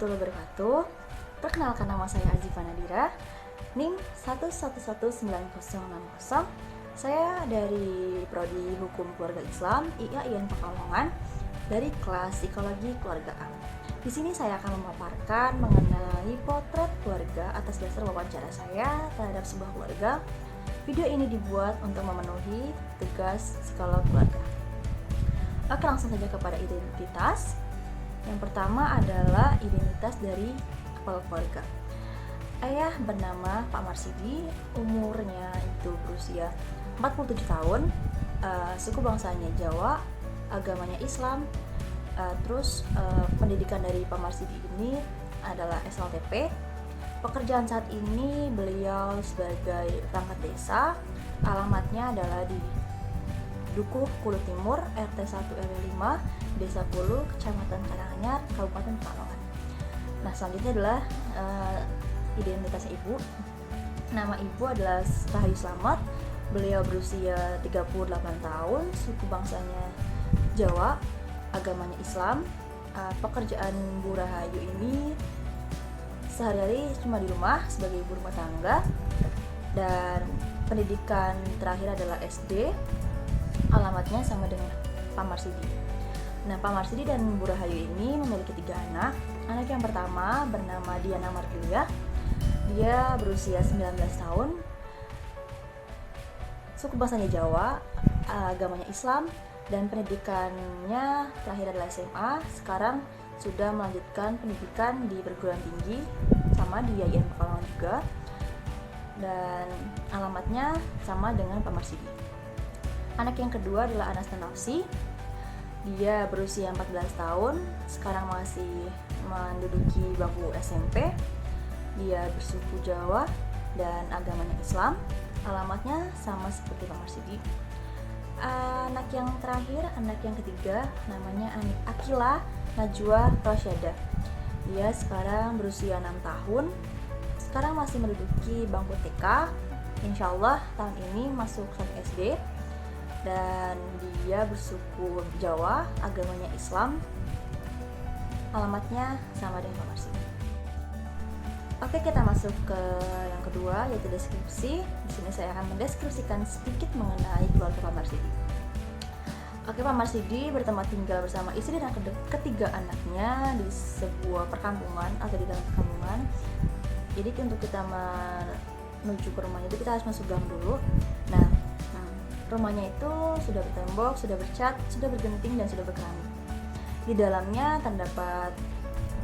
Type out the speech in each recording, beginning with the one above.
warahmatullahi wabarakatuh. Perkenalkan, nama saya Azifa Nadira, NIM 1119060. Saya dari Prodi Hukum Keluarga Islam IAIN Pekalongan dari kelas Psikologi Keluargaan. Di sini saya akan memaparkan mengenai potret keluarga atas dasar wawancara saya terhadap sebuah keluarga. Video ini dibuat untuk memenuhi tugas psikolog keluarga. Oke, langsung saja kepada identitas. Yang pertama adalah identitas dari kepala keluarga. Ayah bernama Pak Marsidi, umurnya itu berusia 47 tahun, suku bangsanya Jawa, agamanya Islam. Pendidikan dari Pak Marsidi ini adalah SLTP. Pekerjaan saat ini beliau sebagai perangkat desa. Alamatnya adalah di Dukuh Kulu Timur, RT 1 RW 5, Desa Kulu, Kecamatan Karanganyar, Kabupaten Pekalongan. Nah, selanjutnya adalah identitas ibu. Nama ibu adalah Rahayu Slamet. Beliau berusia 38 tahun, suku bangsanya Jawa, agamanya Islam. Pekerjaan Bu Rahayu ini sehari-hari cuma di rumah sebagai ibu rumah tangga, dan pendidikan terakhir adalah SD. Alamatnya sama dengan Pak Marsidi. Nah, Pak Marsidi dan Bu Rahayu ini memiliki 3 anak. Anak yang pertama bernama Diana Mardilia. Dia berusia 19 tahun, suku bangsanya Jawa, agamanya Islam, dan pendidikannya terakhir adalah SMA. Sekarang sudah melanjutkan pendidikan di perguruan tinggi sama di IAIN Pekalongan juga, dan alamatnya sama dengan Pak Marsidi. Anak yang kedua adalah Anasta Nafsi. Dia berusia 14 tahun, sekarang masih menduduki bangku SMP. Dia bersuku Jawa dan agamanya Islam. Alamatnya sama seperti Pak Marsidi. Anak yang terakhir, anak yang ketiga, namanya Akila Najwa Rosyada. Dia sekarang berusia 6 tahun, sekarang masih menduduki bangku TK. Insya Allah tahun ini masuk 1 SD. Dan dia bersuku Jawa, agamanya Islam. Alamatnya sama dengan Pak Marsidi. Oke, kita masuk ke yang kedua, yaitu deskripsi. Di sini saya akan mendeskripsikan sedikit mengenai keluarga Pak Marsidi. Oke, Pak Marsidi bertempat tinggal bersama istri dan ketiga anaknya di sebuah perkampungan atau di dalam perkampungan. Jadi untuk kita menuju ke rumahnya itu kita harus masuk gang dulu. Nah, rumahnya itu sudah bertembok, sudah bercat, sudah bergenting, dan sudah berkeramik. Di dalamnya terdapat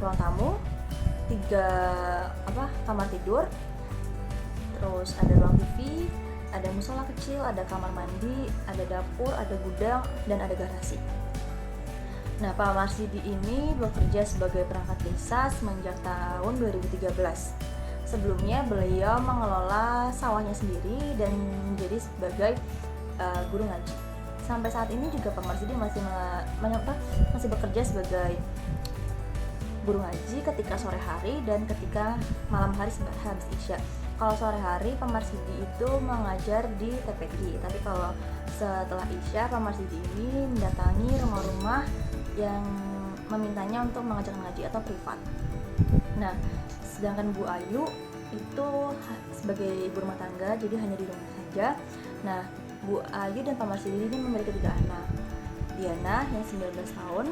ruang tamu, 3 kamar tidur, terus ada ruang TV, ada musola kecil, ada kamar mandi, ada dapur, ada gudang, dan ada garasi. Nah, Pak Marsidi ini bekerja sebagai perangkat desa semenjak tahun 2013. Sebelumnya beliau mengelola sawahnya sendiri dan menjadi sebagai guru ngaji. Sampai saat ini juga Pak Marsidi masih bekerja sebagai guru ngaji ketika sore hari dan ketika malam hari habis isya. Kalau sore hari Pak Marsidi itu mengajar di TPQ, tapi kalau setelah isya Pak Marsidi ini mendatangi rumah-rumah yang memintanya untuk mengajarkan ngaji atau privat. Nah, sedangkan Bu Ayu itu sebagai ibu rumah tangga, jadi hanya di rumah saja. Nah, Bu Ayu dan Pak Marsidi ini memiliki 3 anak. Diana yang 19 tahun,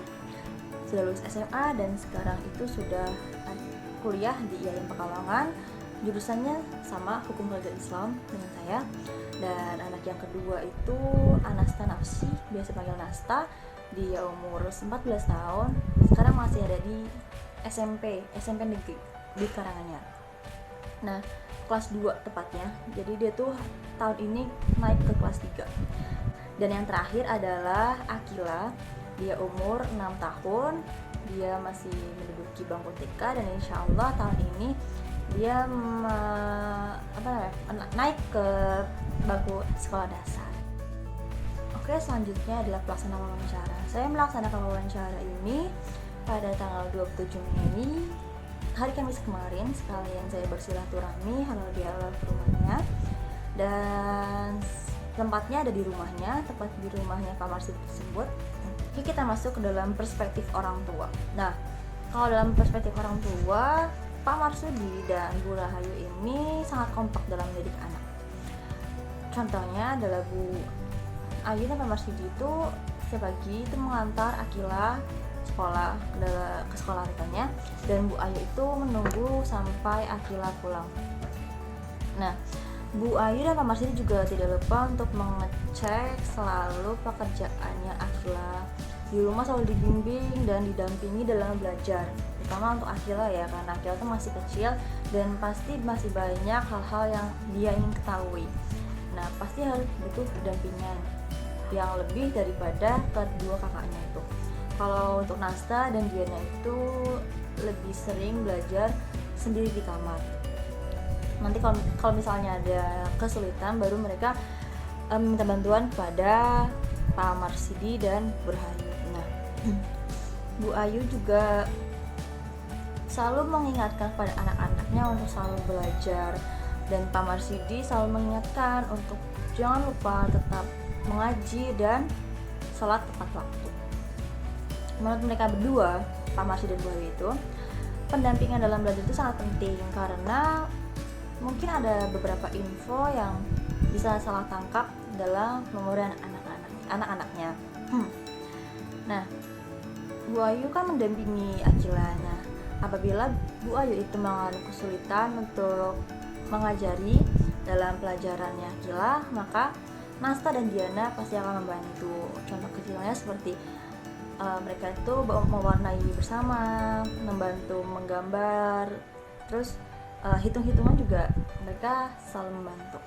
sudah lulus SMA dan sekarang itu sudah kuliah di IAIN Pekalongan. Jurusannya sama, Hukum Keluarga Islam dengan saya. Dan anak yang kedua itu Anasta Nafsi, biasa panggil Nasta. Dia umur 14 tahun, sekarang masih ada di SMP negeri di Karanganyar. Nah, kelas 2 tepatnya. Jadi dia tuh tahun ini naik ke kelas 3. Dan yang terakhir adalah Akila. Dia umur 6 tahun. Dia masih menduduki bangku TK dan insya Allah tahun ini dia naik ke bangku sekolah dasar. Oke, selanjutnya adalah pelaksanaan wawancara. Saya melaksanakan wawancara ini pada tanggal 27 Mei, hari Kamis kemarin. Sekalian saya bersilaturahmi halal bihalal ke rumahnya, dan tempatnya ada di rumahnya, tepat di rumahnya Pak Marsidi tersebut. Oke, kita masuk ke dalam perspektif orang tua. Nah, Kalau dalam perspektif orang tua, Pak Marsudi dan Bu Rahayu ini sangat kompak dalam mendidik anak. Contohnya adalah Bu Ayu dan Pak Marsudi itu setiap pagi itu mengantar Akila sekolah ke sekolah rekannya, dan Bu Ayu itu menunggu sampai Akila pulang. Nah, Bu Ayu dan Pak Marsudi juga tidak lupa untuk mengecek selalu pekerjaannya Akila. Di rumah selalu dibimbing dan didampingi dalam belajar, terutama untuk Akila ya, karena Akila itu masih kecil dan pasti masih banyak hal-hal yang dia ingin ketahui. Nah, pasti harus butuh pendampingan yang lebih daripada kedua kakaknya itu. Kalau untuk Nasta dan Diana itu lebih sering belajar sendiri di kamar. Nanti kalau misalnya ada kesulitan, baru mereka minta bantuan kepada Pak Marsudi dan Bu Rahayu. Nah, Bu Ayu juga selalu mengingatkan kepada anak-anaknya untuk selalu belajar, dan Pak Marsudi selalu mengingatkan untuk jangan lupa tetap mengaji dan sholat tepat waktu. Menurut mereka berdua, Pak Marsudi dan Bu Ayu itu, pendampingan dalam belajar itu sangat penting karena mungkin ada beberapa info yang bisa salah tangkap dalam memori anak-anaknya. Nah, Bu Ayu kan mendampingi Akila. Nah, apabila Bu Ayu itu mengalami kesulitan untuk mengajari dalam pelajarannya Akila, maka Nasta dan Diana pasti akan membantu. Contoh kecilnya seperti mereka itu mewarnai bersama, membantu menggambar, terus hitung-hitungan juga mereka selalu membantu.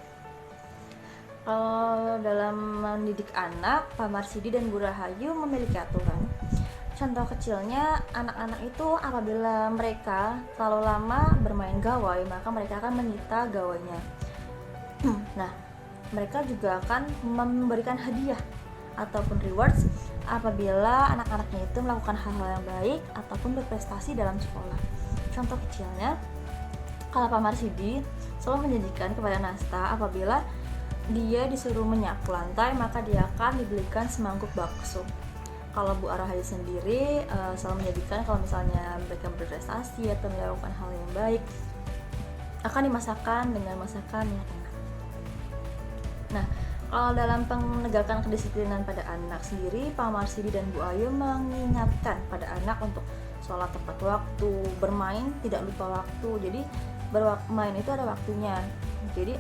Kalau dalam mendidik anak, Pak Marsudi dan Bu Rahayu memiliki aturan. Contoh kecilnya, anak-anak itu apabila mereka terlalu lama bermain gawai, maka mereka akan menyita gawainya. Nah, mereka juga akan memberikan hadiah ataupun rewards apabila anak-anaknya itu melakukan hal-hal yang baik ataupun berprestasi dalam sekolah. Contoh kecilnya, kalau Pak Marsudi selalu menjanjikan kepada Nasta apabila dia disuruh menyapu lantai, maka dia akan dibelikan semangkuk bakso. Kalau Bu Rahayu sendiri selalu menjanjikan kalau misalnya mereka berprestasi atau melakukan hal yang baik, akan dimasakkan dengan masakan yang enak. Nah, kalau dalam penegakan kedisiplinan pada anak sendiri, Pak Marsudi dan Bu Ayu mengingatkan pada anak untuk sholat tepat waktu, bermain tidak lupa waktu. Jadi bermain itu ada waktunya. Jadi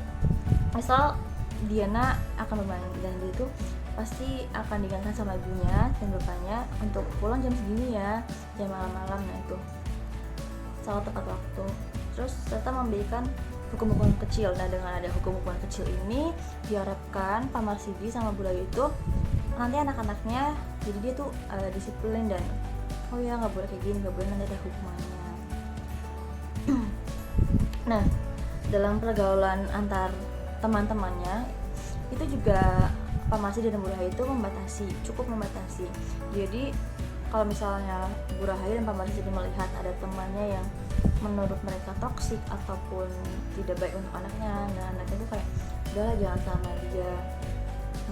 misal Diana akan bermain dan dia itu pasti akan diingatkan sama ibunya dan bapaknya untuk pulang jam segini ya, jam malam-malam. Nah itu sholat tepat waktu. Terus serta memberikan hukum-hukuman kecil. Nah, dengan ada hukum-hukuman kecil ini diharapkan Pak Marsudi sama Bu Rahayu itu nanti anak-anaknya jadi dia tuh disiplin dan oh ya nggak boleh kayak gini, nggak boleh, nanti ada hukumannya. Nah, dalam pergaulan antar teman-temannya itu juga Pak Marsudi dan Bu Rahayu itu cukup membatasi. Jadi kalau misalnya Bu Rahayu dan Pak Marsudi melihat ada temannya yang menurut mereka toksik ataupun tidak baik untuk anaknya, nah anaknya itu kayak udahlah jangan sama dia,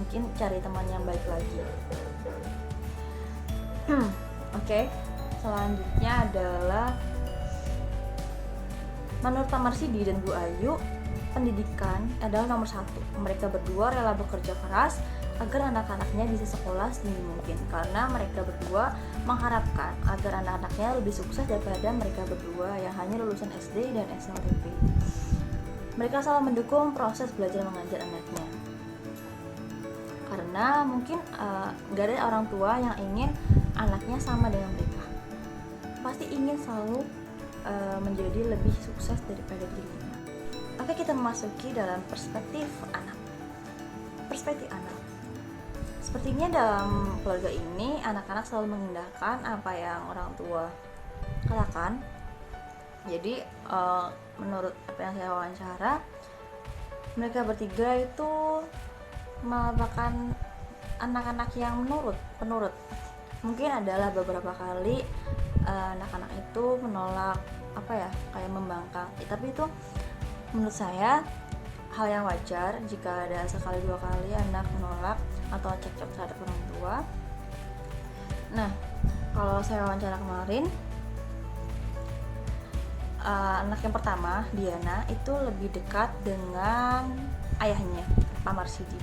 mungkin cari teman yang baik lagi. Oke. Selanjutnya adalah menurut Pak Marsudi dan Bu Ayu, pendidikan adalah nomor 1. Mereka berdua rela bekerja keras agar anak-anaknya bisa sekolah setinggi mungkin, karena mereka berdua mengharapkan agar anak-anaknya lebih sukses daripada mereka berdua yang hanya lulusan SD dan SLTP. Mereka selalu mendukung proses belajar mengajar anaknya, karena mungkin gak ada orang tua yang ingin anaknya sama dengan mereka. Pasti ingin selalu menjadi lebih sukses daripada dirinya. Oke, kita memasuki dalam perspektif anak. Perspektif anak. Sepertinya dalam keluarga ini, anak-anak selalu mengindahkan apa yang orang tua katakan. Jadi, menurut apa yang saya wawancara, mereka bertiga itu merupakan anak-anak yang penurut. Mungkin adalah beberapa kali anak-anak itu menolak kayak membangkang. Tapi itu menurut saya hal yang wajar jika ada sekali dua kali anak menolak atau cekcok terhadap orang tua. Nah, kalau saya wawancara kemarin, anak yang pertama, Diana, itu lebih dekat dengan ayahnya, Pak Marsidi.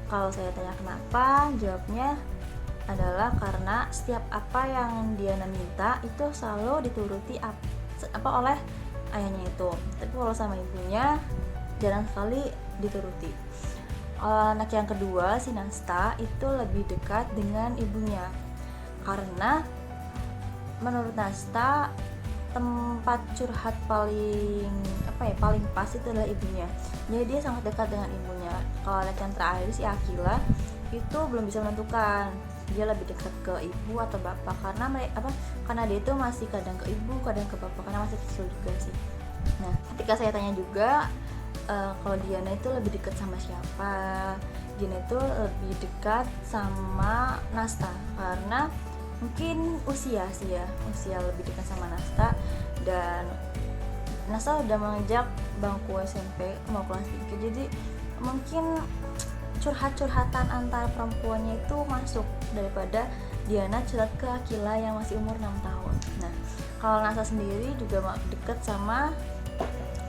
Kalau saya tanya kenapa, jawabnya adalah karena setiap apa yang Diana minta itu selalu dituruti oleh ayahnya itu. Tapi kalau sama ibunya jarang sekali dituruti. Anak yang kedua, si Nasta, itu lebih dekat dengan ibunya karena menurut Nasta tempat curhat paling pas itu adalah ibunya. Jadi dia sangat dekat dengan ibunya. Kalau anak yang terakhir si Akila itu belum bisa menentukan dia lebih dekat ke ibu atau bapak karena dia itu masih kadang ke ibu kadang ke bapak karena masih kecil juga sih. Nah, ketika saya tanya juga kalau Diana itu lebih dekat sama siapa, Diana itu lebih dekat sama Nasta karena mungkin usia lebih dekat sama Nasta, dan Nasta udah menginjak bangku SMP mau kelas 3, jadi mungkin curhat-curhatan antar perempuannya itu masuk daripada Diana curhat ke Akila yang masih umur 6 tahun. Nah, kalau Nasta sendiri juga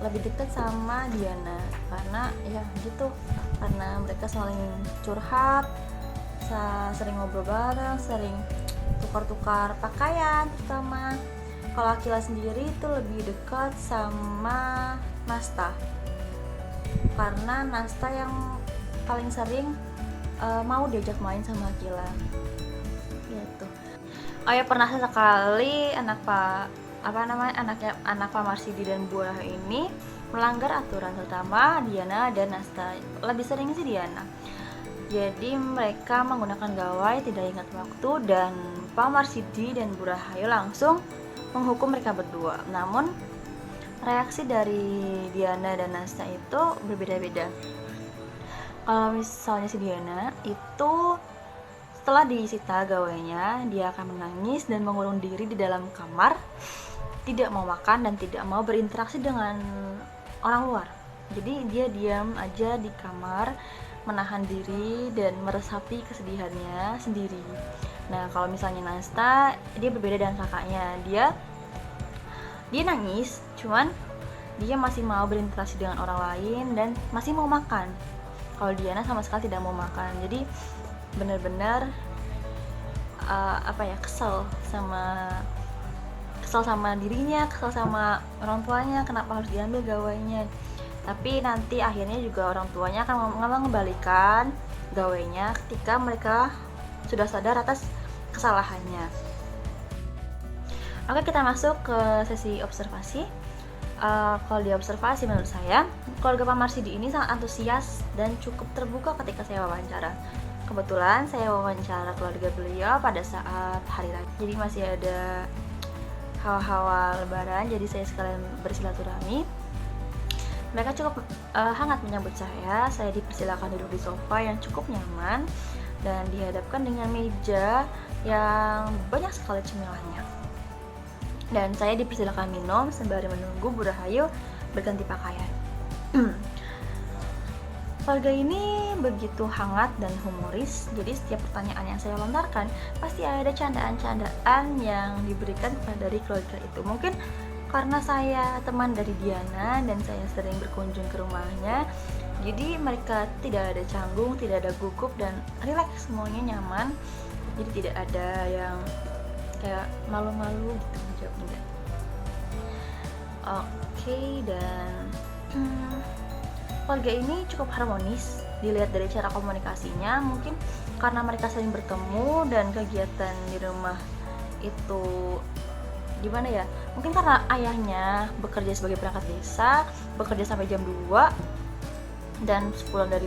lebih dekat sama Diana karena ya gitu, karena mereka saling curhat, sering ngobrol bareng, sering tukar-tukar pakaian terutama. Kalau Akila sendiri itu lebih dekat sama Nasta karena Nasta yang paling sering mau diajak main sama Akila gitu. Oh ya, pernah sekali anak Pak Marsidi dan Bu Rahayu ini melanggar aturan, terutama Diana dan Nasta. Lebih sering sih Diana. Jadi mereka menggunakan gawai tidak ingat waktu, dan Pak Marsidi dan Bu Rahayu langsung menghukum mereka berdua. Namun reaksi dari Diana dan Nasta itu berbeda-beda. Kalau misalnya si Diana itu setelah disita gawainya, dia akan menangis dan mengurung diri di dalam kamar, tidak mau makan dan tidak mau berinteraksi dengan orang luar. Jadi dia diam aja di kamar, menahan diri dan meresapi kesedihannya sendiri. Nah, kalau misalnya Nasta, dia berbeda dengan kakaknya. Dia nangis, cuman dia masih mau berinteraksi dengan orang lain dan masih mau makan. Kalau Diana sama sekali tidak mau makan. Jadi benar-benar kesel sama dirinya, kesel sama orang tuanya kenapa harus diambil gawainya. Tapi nanti akhirnya juga orang tuanya akan mengembalikan gawainya ketika mereka sudah sadar atas kesalahannya. Oke, kita masuk ke sesi observasi. Kalau di observasi, menurut saya keluarga Pak Marsidi ini sangat antusias dan cukup terbuka ketika saya wawancara. Kebetulan saya wawancara keluarga beliau pada saat hari raya, jadi masih ada hawa-hawa lebaran, jadi saya sekalian bersilaturahmi. Mereka cukup hangat menyambut saya dipersilakan duduk di sofa yang cukup nyaman dan dihadapkan dengan meja yang banyak sekali cemilannya. Dan saya dipersilakan minum sembari menunggu Bu Rahayu berganti pakaian. Keluarga ini begitu hangat dan humoris, jadi setiap pertanyaan yang saya lontarkan pasti ada candaan-candaan yang diberikan dari keluarga itu. Mungkin karena saya teman dari Diana dan saya sering berkunjung ke rumahnya, jadi mereka tidak ada canggung, tidak ada gugup, dan rileks, semuanya nyaman. Jadi tidak ada yang kayak malu-malu gitu, jawab enggak. Oke, dan keluarga ini cukup harmonis dilihat dari cara komunikasinya. Mungkin karena mereka sering bertemu dan kegiatan di rumah itu gimana ya, mungkin karena ayahnya bekerja sebagai perangkat desa, bekerja sampai jam 2 dan sepulang dari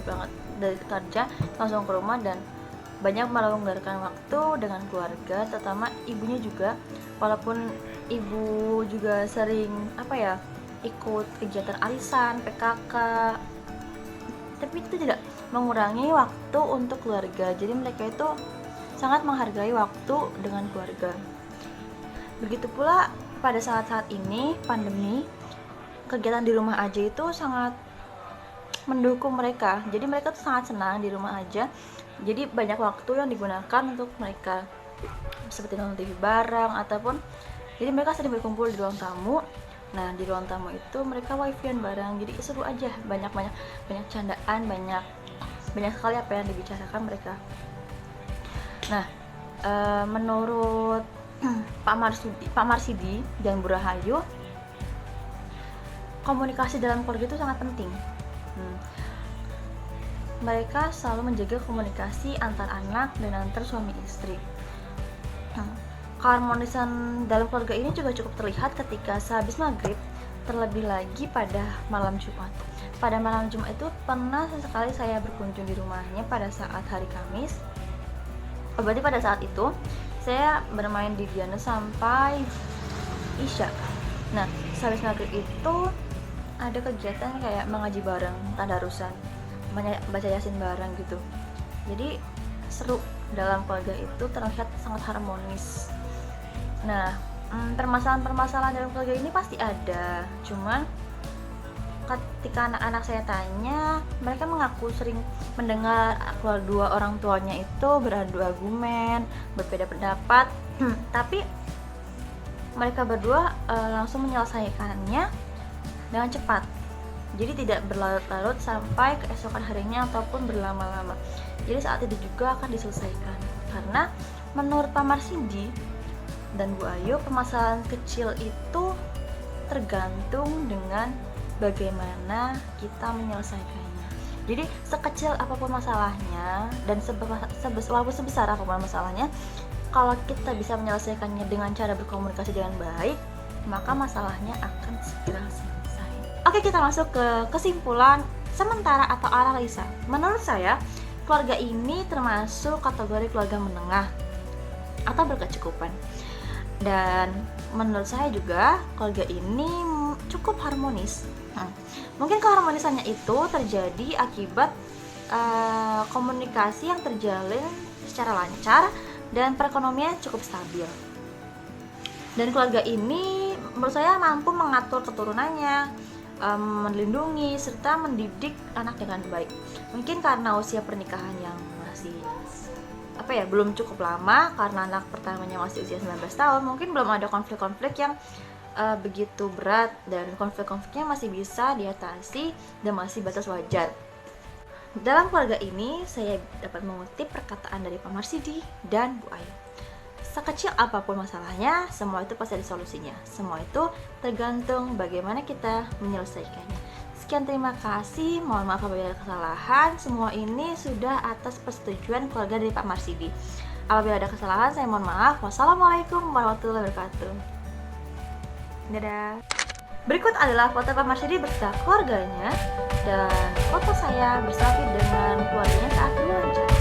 kerja langsung ke rumah, dan banyak melonggarkan waktu dengan keluarga, terutama ibunya juga. Walaupun ibu juga sering ikut kegiatan arisan, PKK, tapi itu tidak mengurangi waktu untuk keluarga. Jadi mereka itu sangat menghargai waktu dengan keluarga. Begitu pula pada saat-saat ini pandemi, kegiatan di rumah aja itu sangat mendukung mereka. Jadi mereka tuh sangat senang di rumah aja. Jadi banyak waktu yang digunakan untuk mereka, seperti nonton TV bareng ataupun jadi mereka sering berkumpul di ruang tamu Nah, di ruang tamu itu mereka wifi-an bareng, jadi seru aja, banyak candaan, banyak sekali apa yang dibicarakan mereka. Nah, menurut Pak Marsidi dan Bu Rahayu, komunikasi dalam keluarga itu sangat penting. Mereka selalu menjaga komunikasi antar anak dan antar suami istri. Keharmonisan dalam keluarga ini juga cukup terlihat ketika sehabis maghrib, terlebih lagi pada malam Jumat. Pada malam Jumat itu pernah sesekali saya berkunjung di rumahnya pada saat hari Kamis. Berarti pada saat itu saya bermain di Diana sampai Isya. Nah, sehabis maghrib itu ada kegiatan kayak mengaji bareng, tadarusan, baca yasin bareng gitu. Jadi seru, dalam keluarga itu terlihat sangat harmonis. Nah, permasalahan-permasalahan dalam keluarga ini pasti ada. Cuman ketika anak-anak saya tanya, mereka mengaku sering mendengar dua orang tuanya itu beradu argumen, berbeda pendapat, tapi mereka berdua langsung menyelesaikannya dengan cepat. Jadi tidak berlarut-larut sampai keesokan harinya ataupun berlama-lama. Jadi saat itu juga akan diselesaikan. Karena menurut Pak Marsidi dan Bu Ayu, permasalahan kecil itu tergantung dengan bagaimana kita menyelesaikannya. Jadi sekecil apapun masalahnya dan walaupun sebesar apapun masalahnya, kalau kita bisa menyelesaikannya dengan cara berkomunikasi dengan baik, maka masalahnya akan segera selesai. Oke, kita masuk ke kesimpulan sementara atau analisa. Menurut saya, keluarga ini termasuk kategori keluarga menengah atau berkecukupan. Dan menurut saya juga keluarga ini cukup harmonis. Mungkin keharmonisannya itu terjadi akibat komunikasi yang terjalin secara lancar dan perekonomian cukup stabil. Dan keluarga ini menurut saya mampu mengatur keturunannya, melindungi serta mendidik anak dengan baik. Mungkin karena usia pernikahan yang masih belum cukup lama, karena anak pertamanya masih usia 19 tahun, mungkin belum ada konflik-konflik yang begitu berat, dan konflik-konfliknya masih bisa diatasi dan masih batas wajar. Dalam keluarga ini saya dapat mengutip perkataan dari Pak Marsidi dan Bu Ayu. Sekecil apapun masalahnya, semua itu pasti ada solusinya. Semua itu tergantung bagaimana kita menyelesaikannya. Sekian, terima kasih. Mohon maaf apabila ada kesalahan. Semua ini sudah atas persetujuan keluarga dari Pak Marsidi. Apabila ada kesalahan, saya mohon maaf. Wassalamualaikum warahmatullahi wabarakatuh. Dadah. Berikut adalah foto Pak Marsidi beserta keluarganya dan foto saya berselfie dengan keluarganya saat berwawancara.